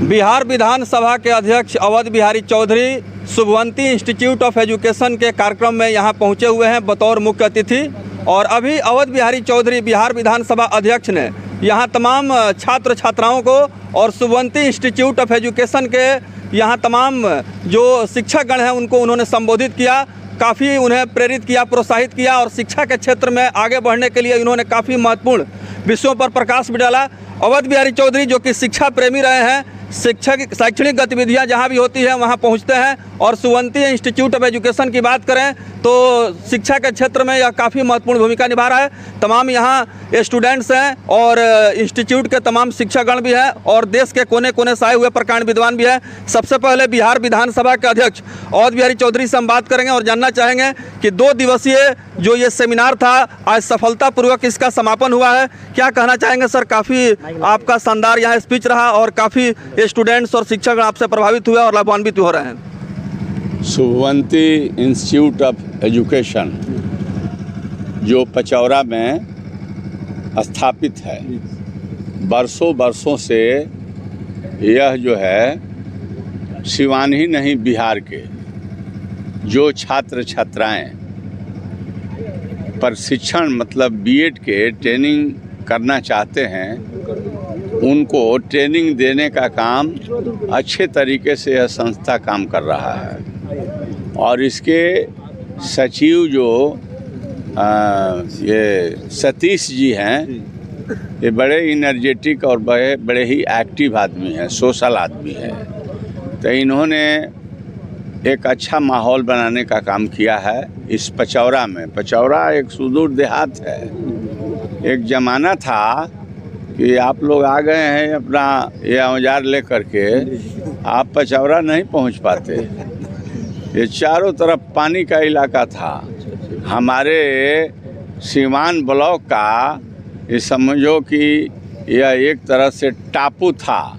बिहार विधानसभा के अध्यक्ष Awadh Bihari Choudhary Shubhwanti institute of education के कार्यक्रम में यहाँ पहुँचे हुए हैं बतौर मुख्य अतिथि। और अभी अवध बिहारी चौधरी बिहार विधानसभा अध्यक्ष ने यहाँ तमाम छात्र छात्राओं को और शुभवंती इंस्टीट्यूट ऑफ एजुकेशन के यहाँ तमाम जो शिक्षकगण हैं उनको उन्होंने संबोधित किया, काफ़ी उन्हें प्रेरित किया, प्रोत्साहित किया और शिक्षा के क्षेत्र में आगे बढ़ने के लिए इन्होंने काफ़ी महत्वपूर्ण विषयों पर प्रकाश भी डाला। अवध बिहारी चौधरी जो कि शिक्षा प्रेमी रहे हैं, शैक्षणिक गतिविधियां जहां भी होती हैं वहां पहुंचते हैं और शुभवंती इंस्टीट्यूट ऑफ एजुकेशन की बात करें तो शिक्षा के क्षेत्र में यह काफ़ी महत्वपूर्ण भूमिका निभा रहा है। तमाम यहां स्टूडेंट्स हैं और इंस्टीट्यूट के तमाम शिक्षकगण भी हैं और देश के कोने कोने से आए हुए प्रकांड विद्वान भी हैं। सबसे पहले बिहार विधानसभा के अध्यक्ष अवध बिहारी चौधरी से हम बात करेंगे और जानना चाहेंगे कि 2 दिवसीय जो ये सेमिनार था आज सफलतापूर्वक इसका समापन हुआ है। क्या कहना चाहेंगे सर? काफ़ी आपका शानदार यहाँ स्पीच रहा और काफ़ी स्टूडेंट्स और शिक्षक आपसे प्रभावित हुए और लाभान्वित हो रहे हैं। शुभवंती इंस्टीट्यूट ऑफ एजुकेशन जो पचौरा में स्थापित है, बरसों से यह जो है सिवान ही नहीं बिहार के जो छात्र छात्राएं प्रशिक्षण मतलब बीएड के ट्रेनिंग करना चाहते हैं उनको ट्रेनिंग देने का काम अच्छे तरीके से यह संस्था काम कर रहा है। और इसके सचिव जो ये सतीश जी हैं, ये बड़े इनर्जेटिक और बड़े ही एक्टिव आदमी हैं, सोशल आदमी हैं। तो इन्होंने एक अच्छा माहौल बनाने का काम किया है इस पचौरा में। पचौरा एक सुदूर देहात है। एक ज़माना था कि आप लोग आ गए हैं अपना ये औजार ले करके, आप पचौरा नहीं पहुंच पाते। ये चारों तरफ पानी का इलाका था। हमारे सीवान ब्लॉक का ये समझो कि यह एक तरह से टापू था।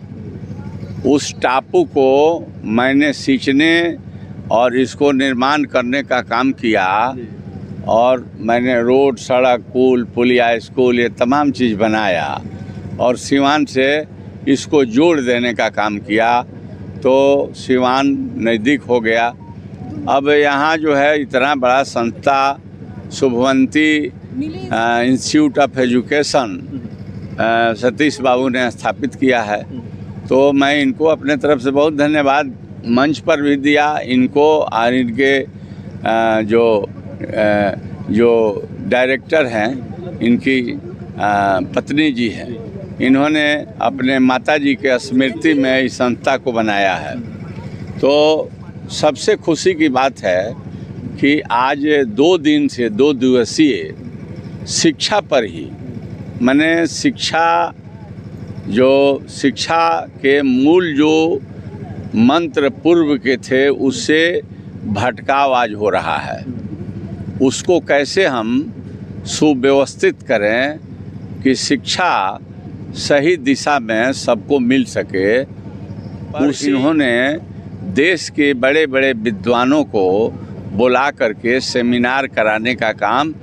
उस टापू को मैंने सींचने और इसको निर्माण करने का काम किया और मैंने रोड, सड़क, पुल, पुलिया, स्कूल ये तमाम चीज़ बनाया और सिवान से इसको जोड़ देने का काम किया तो सिवान नज़दीक हो गया। अब यहाँ जो है इतना बड़ा संस्था शुभवंती इंस्टीट्यूट ऑफ एजुकेशन सतीश बाबू ने स्थापित किया है, तो मैं इनको अपने तरफ से बहुत धन्यवाद मंच पर भी दिया इनको और इनके जो डायरेक्टर हैं इनकी पत्नी जी हैं, इन्होंने अपने माताजी के स्मृति में इस संस्था को बनाया है। तो सबसे खुशी की बात है कि आज 2 दिन से 2 दिवसीय शिक्षा पर ही मैंने शिक्षा के मूल जो मंत्र पूर्व के थे उससे भटकाव आज हो रहा है। उसको कैसे हम सुव्यवस्थित करें कि शिक्षा सही दिशा में सबको मिल सके। इन्होंने देश के बड़े बड़े विद्वानों को बुला करके सेमिनार कराने का काम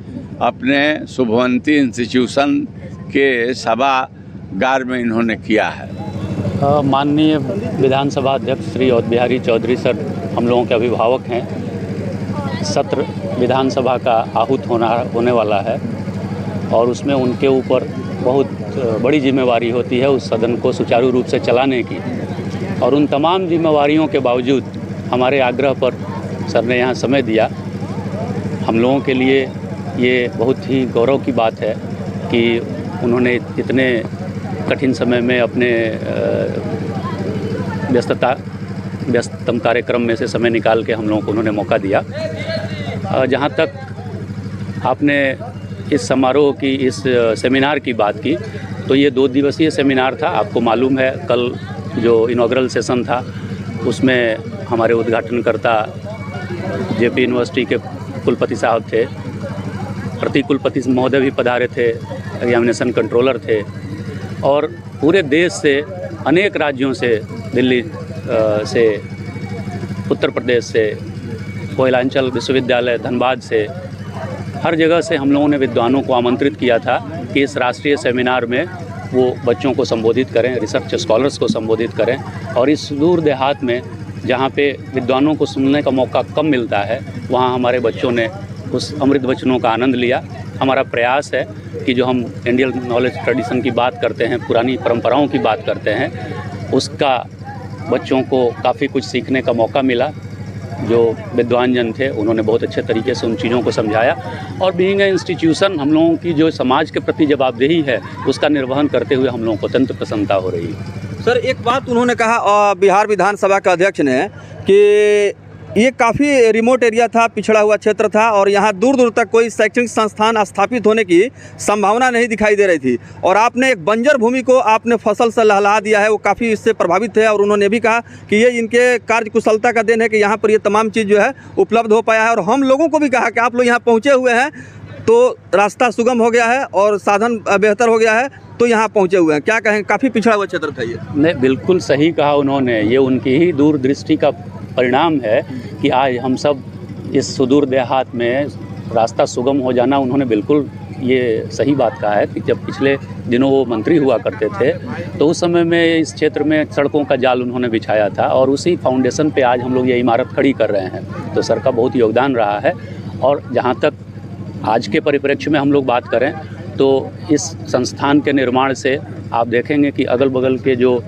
अपने शुभवंती इंस्टीट्यूशन के सभागार में इन्होंने किया है। माननीय विधानसभा अध्यक्ष श्री अवध बिहारी चौधरी सर हम लोगों के अभिभावक हैं। सत्र विधानसभा का आहूत होने वाला है और उसमें उनके ऊपर बहुत बड़ी जिम्मेवारी होती है उस सदन को सुचारू रूप से चलाने की। और उन तमाम जिम्मेवारियों के बावजूद हमारे आग्रह पर सर ने यहाँ समय दिया। हम लोगों के लिए ये बहुत ही गौरव की बात है कि उन्होंने इतने कठिन समय में अपने व्यस्ततम कार्यक्रम में से समय निकाल के हम लोगों को उन्होंने मौका दिया। जहाँ तक आपने इस समारोह की, इस सेमिनार की बात की, तो ये 2 दिवसीय सेमिनार था। आपको मालूम है कल जो इनॉग्रल सेशन था उसमें हमारे उद्घाटनकर्ता जेपी यूनिवर्सिटी के कुलपति साहब थे, प्रति कुलपति महोदय भी पधारे थे, एग्जामिनेशन कंट्रोलर थे और पूरे देश से, अनेक राज्यों से, दिल्ली से, उत्तर प्रदेश से, कोयलांचल विश्वविद्यालय धनबाद से, हर जगह से हम लोगों ने विद्वानों को आमंत्रित किया था कि इस राष्ट्रीय सेमिनार में वो बच्चों को संबोधित करें, रिसर्च स्कॉलर्स को संबोधित करें और इस सुदूर देहात में जहाँ पे विद्वानों को सुनने का मौका कम मिलता है, वहाँ हमारे बच्चों ने उस अमृत वचनों का आनंद लिया। हमारा प्रयास है कि जो हम इंडियन नॉलेज ट्रेडिशन की बात करते हैं, पुरानी परंपराओं की बात करते हैं, उसका बच्चों को काफ़ी कुछ सीखने का मौका मिला। जो विद्वान जन थे उन्होंने बहुत अच्छे तरीके से उन चीज़ों को समझाया और बीइंग ए इंस्टीट्यूशन हम लोगों की जो समाज के प्रति जवाबदेही है उसका निर्वहन करते हुए हम लोगों को अत्यंत प्रसन्नता हो रही है। सर, एक बात उन्होंने कहा बिहार विधानसभा के अध्यक्ष ने कि ये काफ़ी रिमोट एरिया था, पिछड़ा हुआ क्षेत्र था और यहाँ दूर दूर तक कोई शैक्षणिक संस्थान स्थापित होने की संभावना नहीं दिखाई दे रही थी और आपने एक बंजर भूमि को आपने फसल से लहला दिया है। वो काफ़ी इससे प्रभावित थे और उन्होंने भी कहा कि ये इनके कार्यकुशलता का देन है कि यहाँ पर ये तमाम चीज़ जो है उपलब्ध हो पाया है। और हम लोगों को भी कहा कि आप लोग यहाँ पहुँचे हुए हैं तो रास्ता सुगम हो गया है और साधन बेहतर हो गया है, तो यहाँ पहुँचे हुए हैं। क्या कहें, काफ़ी पिछड़ा हुआ क्षेत्र था ये। नहीं, बिल्कुल सही कहा उन्होंने। ये उनकी ही दूरदृष्टि का परिणाम है कि आज हम सब इस सुदूर देहात में रास्ता सुगम हो जाना, उन्होंने बिल्कुल ये सही बात कहा है कि जब पिछले दिनों वो मंत्री हुआ करते थे तो उस समय में इस क्षेत्र में सड़कों का जाल उन्होंने बिछाया था और उसी फाउंडेशन पे आज हम लोग ये इमारत खड़ी कर रहे हैं। तो सर का बहुत योगदान रहा है। और जहाँ तक आज के परिप्रेक्ष्य में हम लोग बात करें तो इस संस्थान के निर्माण से आप देखेंगे कि अगल बगल के जो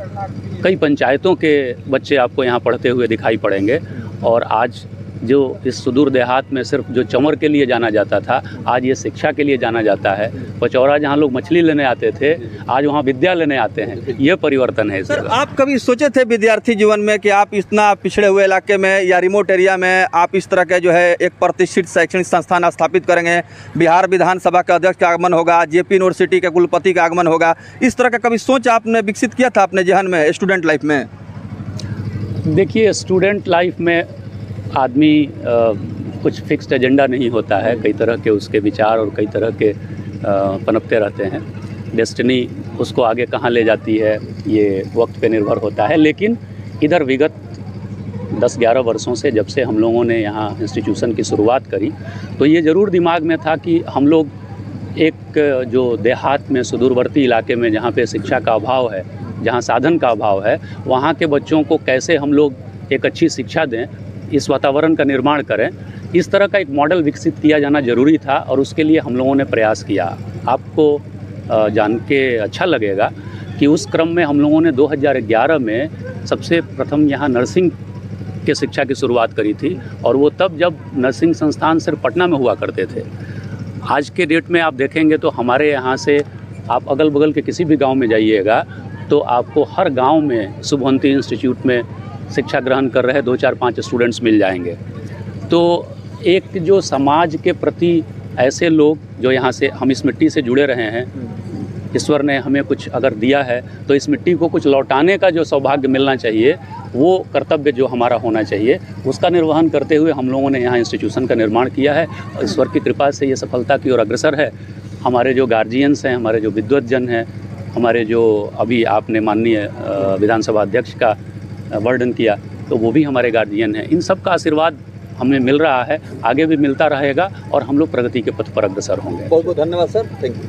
कई पंचायतों के बच्चे आपको यहाँ पढ़ते हुए दिखाई पड़ेंगे। और आज जो इस सुदूर देहात में सिर्फ जो चंवर के लिए जाना जाता था, आज ये शिक्षा के लिए जाना जाता है। पचौरा जहाँ लोग मछली लेने आते थे, आज वहाँ विद्या लेने आते हैं। ये परिवर्तन है। सर, आप कभी सोचे थे विद्यार्थी जीवन में कि आप इतना पिछड़े हुए इलाके में या रिमोट एरिया में आप इस तरह के जो है एक प्रतिष्ठित शैक्षणिक संस्थान स्थापित करेंगे, बिहार विधानसभा के अध्यक्ष का आगमन होगा, जेपी यूनिवर्सिटी के कुलपति का आगमन होगा, इस तरह का कभी सोच आपने विकसित किया था अपने जहन में स्टूडेंट लाइफ में? देखिए, स्टूडेंट लाइफ में आदमी कुछ फिक्स्ड एजेंडा नहीं होता है। कई तरह के उसके विचार और कई तरह के पनपते रहते हैं। डेस्टिनी उसको आगे कहाँ ले जाती है ये वक्त पे निर्भर होता है। लेकिन इधर विगत 10-11 वर्षों से जब से हम लोगों ने यहाँ इंस्टीट्यूशन की शुरुआत करी तो ये ज़रूर दिमाग में था कि हम लोग एक जो देहात में सुदूरवर्ती इलाके में जहाँ पे शिक्षा का अभाव है, जहाँ साधन का अभाव है, वहाँ के बच्चों को कैसे हम लोग एक अच्छी शिक्षा दें, इस वातावरण का निर्माण करें, इस तरह का एक मॉडल विकसित किया जाना ज़रूरी था और उसके लिए हम लोगों ने प्रयास किया। आपको जान के अच्छा लगेगा कि उस क्रम में हम लोगों ने 2011 में सबसे प्रथम यहाँ नर्सिंग के शिक्षा की शुरुआत करी थी और वो तब जब नर्सिंग संस्थान सिर्फ पटना में हुआ करते थे। आज के डेट में आप देखेंगे तो हमारे यहाँ से आप अगल बगल के किसी भी गाँव में जाइएगा तो आपको हर गाँव में शुभवंती इंस्टीट्यूट में शिक्षा ग्रहण कर रहे 2-4-5 स्टूडेंट्स मिल जाएंगे। तो एक जो समाज के प्रति ऐसे लोग जो यहाँ से हम इस मिट्टी से जुड़े रहे हैं, ईश्वर ने हमें कुछ अगर दिया है तो इस मिट्टी को कुछ लौटाने का जो सौभाग्य मिलना चाहिए, वो कर्तव्य जो हमारा होना चाहिए, उसका निर्वहन करते हुए हम लोगों ने यहाँ इंस्टीट्यूशन का निर्माण किया है। ईश्वर की कृपा से ये सफलता की ओर अग्रसर है। हमारे जो गार्जियंस हैं, हमारे जो विद्वतजन हैं, हमारे जो अभी आपने माननीय विधानसभा अध्यक्ष का वर्णन किया तो वो भी हमारे गार्जियन हैं। इन सब का आशीर्वाद हमें मिल रहा है, आगे भी मिलता रहेगा और हम लोग प्रगति के पथ पर अग्रसर होंगे। बहुत बहुत धन्यवाद सर, थैंक यू।